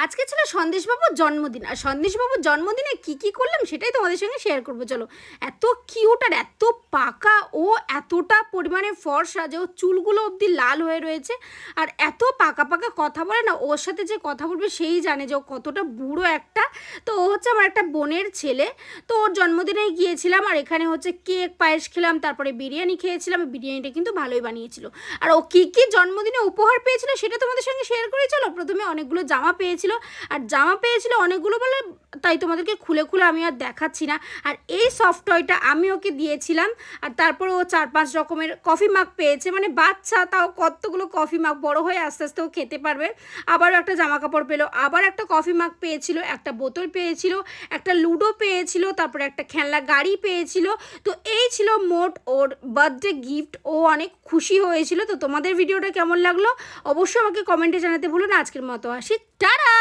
আজকে ছিল সন্দেশবাবুর জন্মদিন, আর সন্দেশবাবুর জন্মদিনে কী করলাম সেটাই তোমাদের সঙ্গে শেয়ার করবো। চলো, এত কিউট আর এত পাকা, ও এতটা পরিমাণে ফর্সা যে ওর চুলগুলো অবধি লাল হয়ে রয়েছে, আর এত পাকা পাকা কথা বলে না। ওর সাথে যে কথা বলবে সেই জানে যে ও কতটা বুড়ো একটা। তো ও হচ্ছে আমার একটা বোনের ছেলে। তো ওর জন্মদিনে গিয়েছিলাম, আর এখানে হচ্ছে কেক পায়েস খেলাম, তারপরে বিরিয়ানি খেয়েছিলাম। বিরিয়ানিটা কিন্তু ভালোই বানিয়েছিল। আর ও কী জন্মদিনে উপহার পেয়েছিল সেটা তোমাদের সঙ্গে শেয়ার করি। চলো, প্রথমে অনেকগুলো জামা পেয়েছিল, আর জামা পেয়েছিল অনেকগুলো বলে তাই তোমাদেরকে খুলে খুলে আমি আর দেখাচ্ছি না। আর এই সফট টয়টা আমি ওকে দিয়েছিলাম। আর তারপর ও 4-5 রকমের কফি মাগ পেয়েছে, মানে বাচ্চা তাও কতগুলো কফি মাগ, বড় হয়ে আস্তে আস্তে ও খেতে পারবে। আবারও একটা জামা কাপড় পেলো, আবার একটা কফি মাগ পেয়েছিল, একটা বোতল পেয়েছিল, একটা লুডো পেয়েছিল, তারপরে একটা খেলনা গাড়ি পেয়েছিল। তো এই ছিল মোট ওর বার্থডে গিফট। ও অনেক খুশি হয়েছিল। তো তোমাদের ভিডিওটা কেমন লাগলো অবশ্যই আমাকে কমেন্টে জানাতে ভুলো না। আজকের মতো আসি, টাটা।